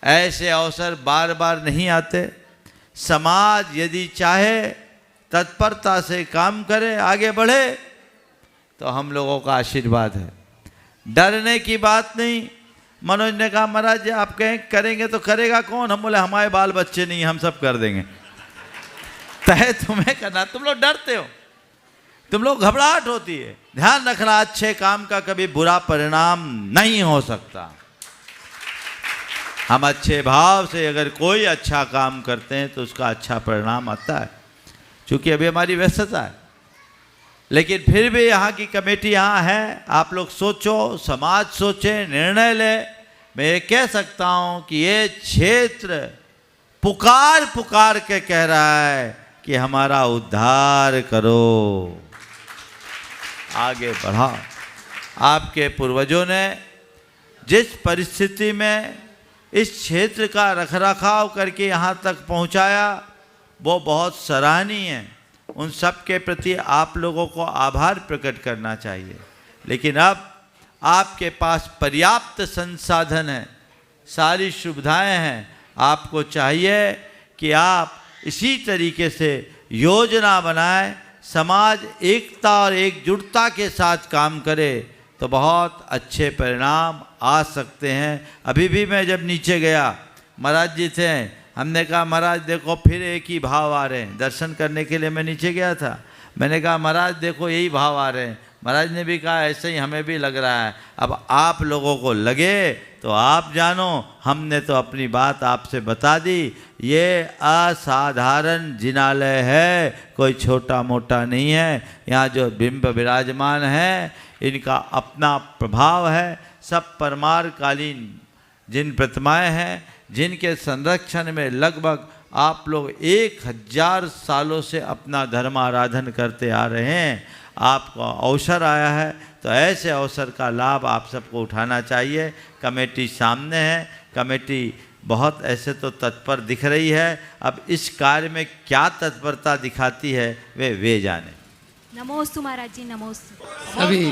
ऐसे अवसर बार बार नहीं आते। समाज यदि चाहे तत्परता से काम करे, आगे बढ़े, तो हम लोगों का आशीर्वाद है। डरने की बात नहीं। मनोज ने कहा महाराज जी आप कहें करेंगे तो करेगा कौन? हम बोले हमारे बाल बच्चे नहीं, हम सब कर देंगे। तय तुम्हें करना, तुम लोग डरते हो, तुम लोग घबराहट होती है। ध्यान रखना, अच्छे काम का कभी बुरा परिणाम नहीं हो सकता। हम अच्छे भाव से अगर कोई अच्छा काम करते हैं तो उसका अच्छा परिणाम आता है। क्योंकि अभी हमारी व्यस्तता है, लेकिन फिर भी यहाँ की कमेटी यहाँ है, आप लोग सोचो, समाज सोचे, निर्णय ले। मैं ये कह सकता हूँ कि ये क्षेत्र पुकार पुकार के कह रहा है कि हमारा उद्धार करो, आगे बढ़ाओ। आपके पूर्वजों ने जिस परिस्थिति में इस क्षेत्र का रखरखाव करके यहाँ तक पहुँचाया, वो बहुत सराहनीय है। उन सब के प्रति आप लोगों को आभार प्रकट करना चाहिए। लेकिन अब आपके पास पर्याप्त संसाधन है, सारी सुविधाएं हैं। आपको चाहिए कि आप इसी तरीके से योजना बनाएं, समाज एकता और एकजुटता के साथ काम करे तो बहुत अच्छे परिणाम आ सकते हैं। अभी भी मैं जब नीचे गया, महाराज जी थे, हमने कहा महाराज देखो फिर एक ही भाव आ रहे हैं। दर्शन करने के लिए मैं नीचे गया था, मैंने कहा महाराज देखो यही भाव आ रहे हैं। महाराज ने भी कहा ऐसे ही हमें भी लग रहा है। अब आप लोगों को लगे तो आप जानो, हमने तो अपनी बात आपसे बता दी। ये असाधारण जिनालय है, कोई छोटा मोटा नहीं है। यहाँ जो बिंब विराजमान है इनका अपना प्रभाव है। सब परमारकालीन जिन प्रतिमाएं हैं, जिनके संरक्षण में लगभग आप लोग 1000 सालों से अपना धर्म आराधन करते आ रहे हैं। आपको अवसर आया है तो ऐसे अवसर का लाभ आप सबको उठाना चाहिए। कमेटी सामने है, कमेटी बहुत ऐसे तो तत्पर दिख रही है। अब इस कार्य में क्या तत्परता दिखाती है वे जाने। नमोस्तु महाराज जी, नमोस्तु। सभी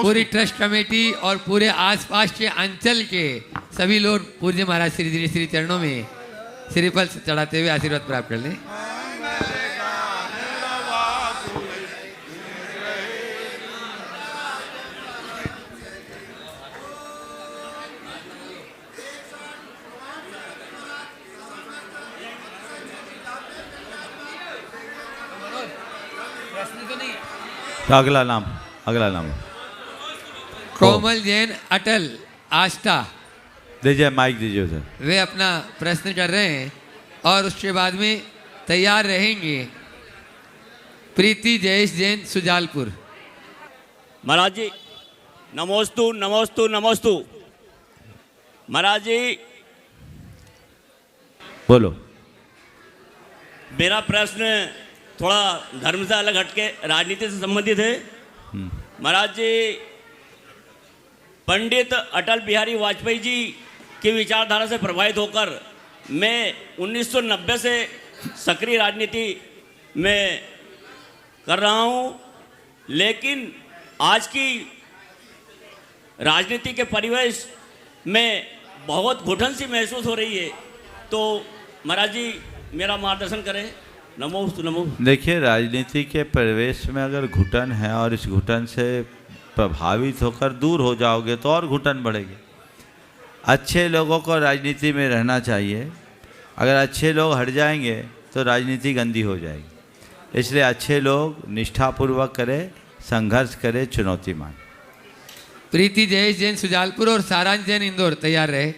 पूरी ट्रस्ट कमेटी और पूरे आसपास के अंचल के सभी लोग पूज्य महाराज श्री श्री चरणों में श्रीफल चढ़ाते हुए आशीर्वाद प्राप्त कर लें। अगला नाम कोमल जैन अटल आस्था, दीजिए माइक दीजिए उधर। वे अपना प्रश्न कर रहे हैं और उसके बाद में तैयार रहेंगे प्रीति जयेश जैन सुजालपुर। महाराज जी नमोस्तु नमोस्तु नमोस्तु। महाराज जी बोलो। मेरा प्रश्न थोड़ा धर्म से अलग हटके राजनीति से संबंधित है। महाराज जी, पंडित अटल बिहारी वाजपेयी जी की विचारधारा से प्रभावित होकर मैं 1990 से सक्रिय राजनीति में कर रहा हूँ, लेकिन आज की राजनीति के परिवेश में बहुत घुटन सी महसूस हो रही है। तो महाराज जी मेरा मार्गदर्शन करें। नमोस्तु नमो। देखिए, राजनीति के परिवेश में अगर घुटन है और इस घुटन से प्रभावित होकर दूर हो जाओगे तो और घुटन बढ़ेगी। अच्छे लोगों को राजनीति में रहना चाहिए। अगर अच्छे लोग हट जाएंगे तो राजनीति गंदी हो जाएगी। इसलिए अच्छे लोग निष्ठापूर्वक करें, संघर्ष करें, चुनौती मान। प्रीति जयेश जैन सुजालपुर और सारांश जैन इंदौर तैयार रहे।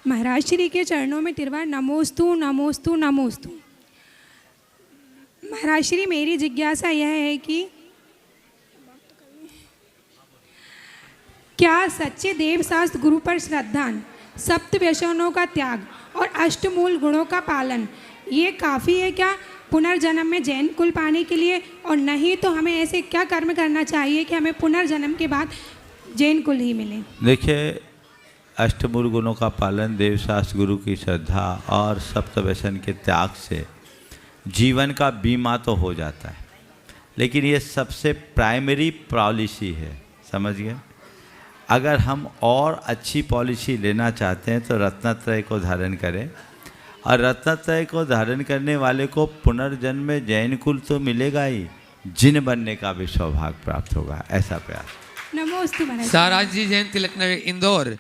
महाराज श्री के चरणों में तिरवार नमोस्तु नमोस्तु नमोस्तु। महाराज श्री, मेरी जिज्ञासा यह है कि क्या सच्चे देवशास्त्र गुरु पर श्रद्धा, सप्त व्यसनों का त्याग और अष्टमूल गुणों का पालन ये काफ़ी है क्या पुनर्जन्म में जैन कुल पाने के लिए? और नहीं तो हमें ऐसे क्या कर्म करना चाहिए कि हमें पुनर्जन्म के बाद जैन कुल ही मिले? देखिए, अष्टमूल गुणों का पालन, देवशास्त्र गुरु की श्रद्धा और सप्त व्यसन के त्याग से जीवन का बीमा तो हो जाता है, लेकिन ये सबसे प्राइमरी पॉलिसी है, समझ गए? अगर हम और अच्छी पॉलिसी लेना चाहते हैं तो रत्नत्रय को धारण करें, और रत्नत्रय को धारण करने वाले को पुनर्जन्म में जैन कुल तो मिलेगा ही, जिन बनने का भी सौभाग्य प्राप्त होगा। ऐसा प्रयास। नमोस्तु महाराज। सारांश जी जैन तिलकनगर इंदौर,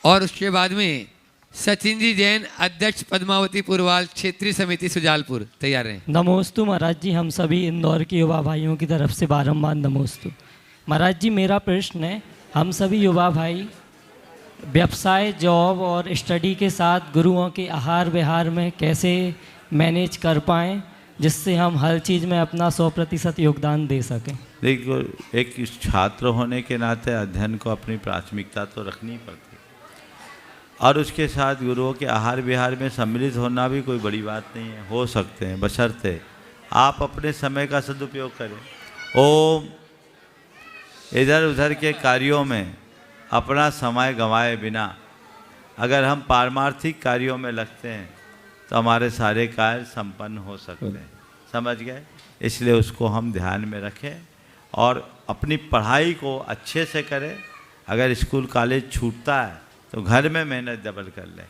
और उसके बाद में सचिन जी जैन अध्यक्ष पद्मावती पुरवाल क्षेत्रीय समिति सुजालपुर तैयार हैं। नमोस्तु महाराज जी, हम सभी इंदौर के युवा भाइयों की तरफ से बारंबार नमोस्तु। महाराज जी, मेरा प्रश्न है, हम सभी युवा भाई व्यवसाय, जॉब और स्टडी के साथ गुरुओं के आहार विहार में कैसे मैनेज कर पाएँ जिससे हम हर चीज़ में अपना 100% योगदान दे सकें? देखो, एक छात्र होने के नाते अध्ययन को अपनी प्राथमिकता तो रखनी पड़ती है, और उसके साथ गुरुओं के आहार विहार में सम्मिलित होना भी कोई बड़ी बात नहीं है। हो सकते हैं, बशर्ते आप अपने समय का सदुपयोग करें। ओम इधर उधर के कार्यों में अपना समय गंवाए बिना अगर हम पारमार्थिक कार्यों में लगते हैं तो हमारे सारे कार्य संपन्न हो सकते हैं, समझ गए? इसलिए उसको हम ध्यान में रखें और अपनी पढ़ाई को अच्छे से करें। अगर स्कूल कॉलेज छूटता है तो घर में मेहनत डबल कर लें,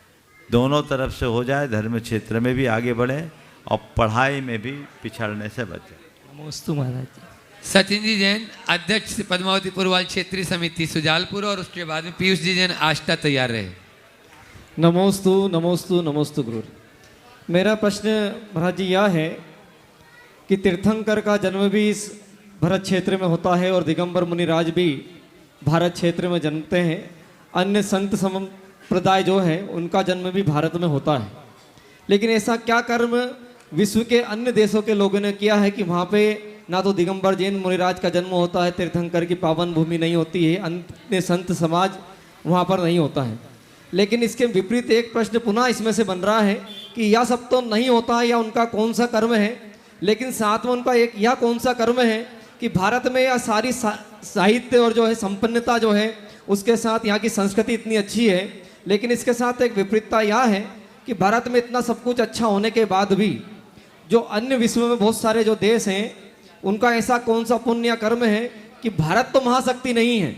दोनों तरफ से हो जाए, धर्म क्षेत्र में भी आगे बढ़े और पढ़ाई में भी पिछड़ने से बचे। नमोस्तु महाराज जी। सचिन जी जैन अध्यक्ष पद्मावती पुरवाल क्षेत्रीय समिति सुजालपुर, और उसके बाद में पीयूष जी जैन आष्टा तैयार रहे। नमोस्तु नमोस्तु नमोस्तु गुरु। मेरा प्रश्न महाराज जी यह है कि तीर्थंकर का जन्म भी इस भरत क्षेत्र में होता है और दिगंबर मुनिराज भी भारत क्षेत्र में जन्मते हैं। अन्य संत संप्रदाय जो है उनका जन्म भी भारत में होता है, लेकिन ऐसा क्या कर्म विश्व के अन्य देशों के लोगों ने किया है कि वहाँ पे ना तो दिगंबर जैन मुनिराज का जन्म होता है, तीर्थंकर की पावन भूमि नहीं होती है, अन्य संत समाज वहाँ पर नहीं होता है। लेकिन इसके विपरीत एक प्रश्न पुनः इसमें से बन रहा है कि यह सब तो नहीं होता है, या उनका कौन सा कर्म है, लेकिन साथ में उनका एक यह कौन सा कर्म है कि भारत में यह सारी साहित्य और जो है संपन्नता जो है उसके साथ यहाँ की संस्कृति इतनी अच्छी है, लेकिन इसके साथ एक विपरीतता यह है कि भारत में इतना सब कुछ अच्छा होने के बाद भी जो अन्य विश्व में बहुत सारे जो देश हैं उनका ऐसा कौन सा पुण्य कर्म है कि भारत तो महाशक्ति नहीं है,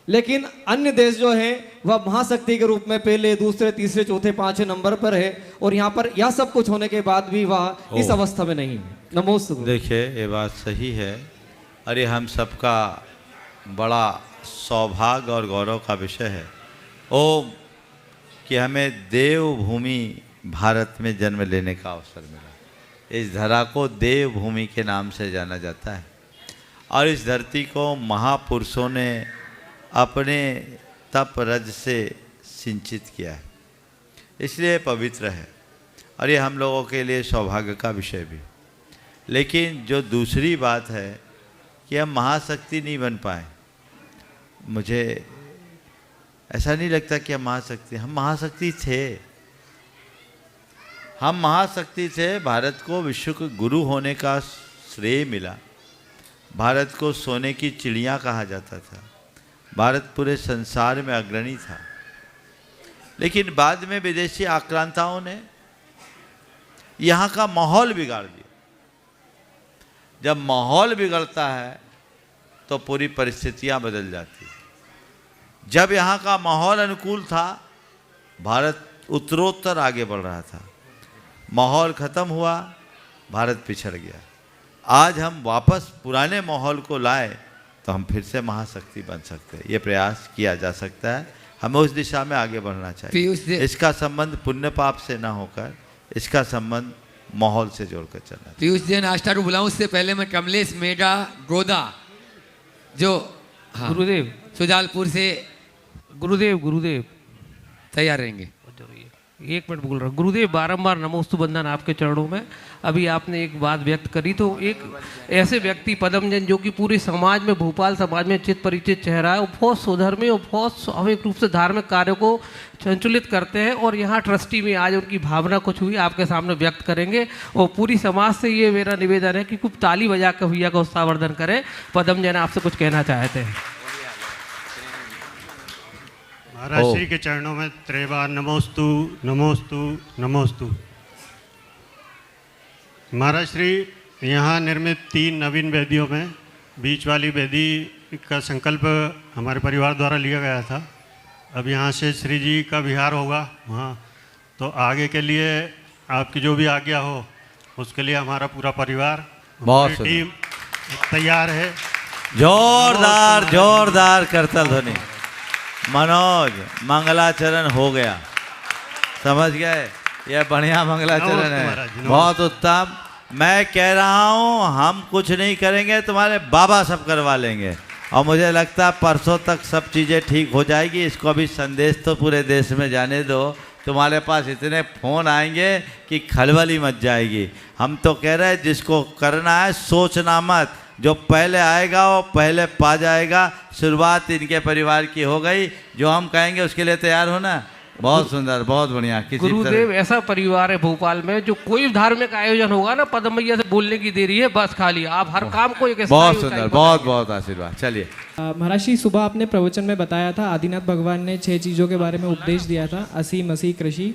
लेकिन अन्य देश जो है वह महाशक्ति के रूप में पहले, दूसरे, तीसरे, चौथे, पांचवें नंबर पर है, और यहाँ पर यह सब कुछ होने के बाद भी वह इस अवस्था में नहीं है। नमोस्तु। देखिए, ये बात सही है, अरे हम सबका बड़ा सौभाग्य और गौरव का विषय है ओम कि हमें देवभूमि भारत में जन्म लेने का अवसर मिला। इस धरा को देवभूमि के नाम से जाना जाता है, और इस धरती को महापुरुषों ने अपने तप रज से सिंचित किया है, इसलिए पवित्र है, और ये हम लोगों के लिए सौभाग्य का विषय भी। लेकिन जो दूसरी बात है कि हम महाशक्ति नहीं बन पाए, मुझे ऐसा नहीं लगता कि हम महाशक्ति थे। हम महाशक्ति थे, भारत को विश्व के गुरु होने का श्रेय मिला, भारत को सोने की चिड़िया कहा जाता था, भारत पूरे संसार में अग्रणी था। लेकिन बाद में विदेशी आक्रांताओं ने यहाँ का माहौल बिगाड़ दिया। जब माहौल बिगड़ता है तो पूरी परिस्थितियाँ बदल जाती हैं। जब यहाँ का माहौल अनुकूल था, भारत उत्तरोत्तर आगे बढ़ रहा था। माहौल ख़त्म हुआ, भारत पिछड़ गया। आज हम वापस पुराने माहौल को लाए तो हम फिर से महाशक्ति बन सकते हैं। ये प्रयास किया जा सकता है, हमें उस दिशा में आगे बढ़ना चाहिए। इसका संबंध पुण्य पाप से ना होकर इसका संबंध माहौल से जोड़कर चलना। पीयूष जैन आस्था को बुलाऊं, उससे पहले मैं कमलेश मेगा गोदा जो गुरुदेव सुजालपुर से गुरुदेव तैयार रहेंगे। एक मिनट बोल रहा हूँ। गुरुदेव बारंबार नमोस्तु बंदन आपके चरणों में। अभी आपने एक बात व्यक्त करी, तो एक ऐसे व्यक्ति पद्मजन जो कि पूरे समाज में, भोपाल समाज में चित परिचित चेहरा है, वो बहुत सुधर्मी और बहुत स्वाभाविक रूप से धार्मिक कार्यों को संचलित करते हैं, और यहाँ ट्रस्टी में आज उनकी भावना कुछ हुई आपके सामने व्यक्त करेंगे, और पूरी समाज से ये मेरा निवेदन है कि खूब ताली बजा कर भैया का उत्साहवर्धन करें। पद्मजन आपसे कुछ कहना चाहते हैं। महाराज श्री के चरणों में त्रिबार नमोस्तु नमोस्तु नमोस्तु। महाराज श्री, यहाँ निर्मित 3 नवीन वेदियों में बीच वाली वेदी का संकल्प हमारे परिवार द्वारा लिया गया था। अब यहाँ से श्री जी का विहार होगा वहाँ, तो आगे के लिए आपकी जो भी आज्ञा हो उसके लिए हमारा पूरा परिवार, बहुत टीम तैयार है। जोरदार जोरदार करतल ध्वनि। मनोज, मंगलाचरण हो गया, समझ गए? यह बढ़िया मंगलाचरण है, बहुत उत्तम। मैं कह रहा हूँ हम कुछ नहीं करेंगे, तुम्हारे बाबा सब करवा लेंगे, और मुझे लगता है परसों तक सब चीज़ें ठीक हो जाएगी। इसको अभी संदेश तो पूरे देश में जाने दो, तुम्हारे पास इतने फ़ोन आएंगे कि खलबली मच जाएगी। हम तो कह रहे हैं जिसको करना है सोचना मत, जो पहले आएगा वो पहले पा जाएगा। शुरुआत इनके परिवार की हो गई, जो हम कहेंगे उसके लिए तैयार होना। बहुत सुंदर, बहुत बढ़िया। गुरुदेव ऐसा परिवार है भोपाल में, जो कोई धार्मिक आयोजन होगा ना, पद्म मैया से बोलने की देरी है बस, खाली आप हर काम को एक बहुत सुंदर, बहुत बहुत आशीर्वाद। चलिए महाराज श्री, सुबह आपने प्रवचन में बताया था आदिनाथ भगवान ने 6 चीज़ों के बारे में उपदेश दिया था: असी मसी कृषि,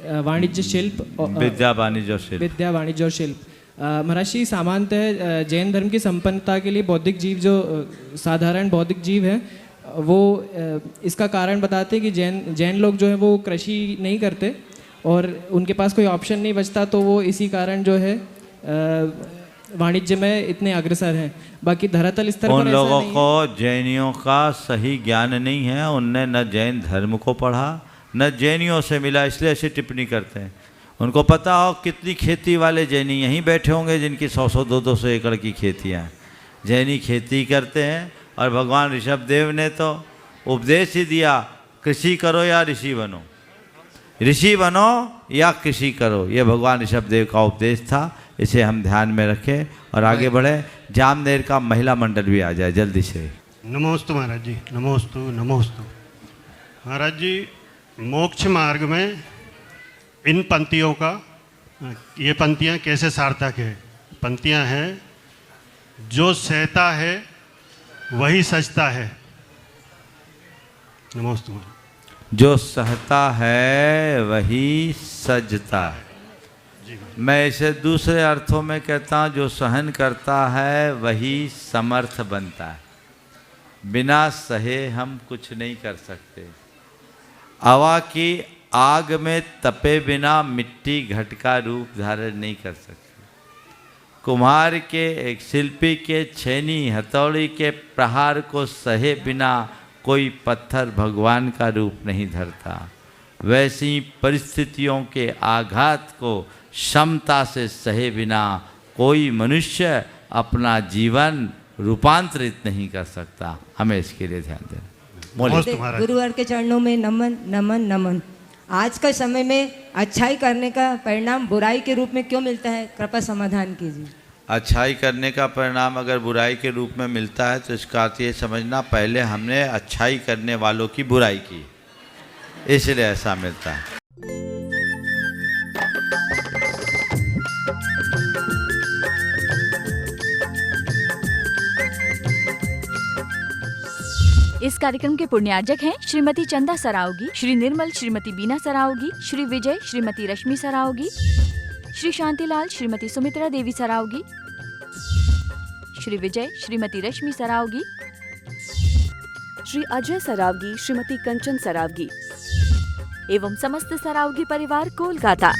वाणिज्य शिल्प, विद्या वाणिज्य और शिल्प। विद्या वाणिज्य और शिल्प। महाराज श्री, सामान्यतः जैन धर्म की संपन्नता के लिए बौद्धिक जीव, जो साधारण बौद्धिक जीव हैं, वो इसका कारण बताते हैं कि जैन लोग जो है वो कृषि नहीं करते और उनके पास कोई ऑप्शन नहीं बचता, तो वो इसी कारण जो है वाणिज्य में इतने अग्रसर हैं। बाकी धरातल स्तर पर उन लोगों को जैनियों का सही ज्ञान नहीं है, उनने न जैन धर्म को पढ़ा न जैनियों से मिला, इसलिए ऐसी टिप्पणी करते हैं। उनको पता हो कितनी खेती वाले जैनी यहीं बैठे होंगे जिनकी 100-100 200 एकड़ की खेतियाँ हैं। जैनी खेती करते हैं, और भगवान ऋषभ देव ने तो उपदेश ही दिया, कृषि करो या ऋषि बनो, ऋषि बनो या कृषि करो। ये भगवान ऋषभ देव का उपदेश था, इसे हम ध्यान में रखें और आगे बढ़े। जामनेर का महिला मंडल भी आ जाए जल्दी से। नमोस्तु महाराज जी, नमोस्तु नमोस्तु। महाराज जी, मोक्ष मार्ग में इन पंक्तियों का, ये पंक्तियाँ कैसे सार्थक है? पंक्तियाँ हैं: जो सहता है वही सजता है। नमोस्तु। जो सहता है वही सजता है। मैं इसे दूसरे अर्थों में कहता हूँ, जो सहन करता है वही समर्थ बनता है। बिना सहे हम कुछ नहीं कर सकते। हवा की आग में तपे बिना मिट्टी घट का रूप धारण नहीं कर सकती। कुम्हार के, एक शिल्पी के छेनी हथौड़ी के प्रहार को सहे बिना कोई पत्थर भगवान का रूप नहीं धरता। वैसी परिस्थितियों के आघात को क्षमता से सहे बिना कोई मनुष्य अपना जीवन रूपांतरित नहीं कर सकता। हमें इसके लिए ध्यान देना। गुरुवर के चरणों में नमन नमन नमन। आज का समय में अच्छाई करने का परिणाम बुराई के रूप में क्यों मिलता है, कृपया समाधान कीजिए। अच्छाई करने का परिणाम अगर बुराई के रूप में मिलता है तो इसका अर्थ ये समझना पहले हमने अच्छाई करने वालों की बुराई की, इसलिए ऐसा मिलता है। इस कार्यक्रम के पुण्यार्जक हैं श्रीमती चंदा सरावगी, श्री निर्मल श्रीमती बीना सरावगी, श्री विजय श्रीमती रश्मि सरावगी, श्री शांतिलाल श्रीमती सुमित्रा देवी सरावगी, श्री विजय श्रीमती रश्मि सरावगी, श्री अजय सरावगी, श्रीमती कंचन सरावगी एवं समस्त सरावगी परिवार कोलकाता।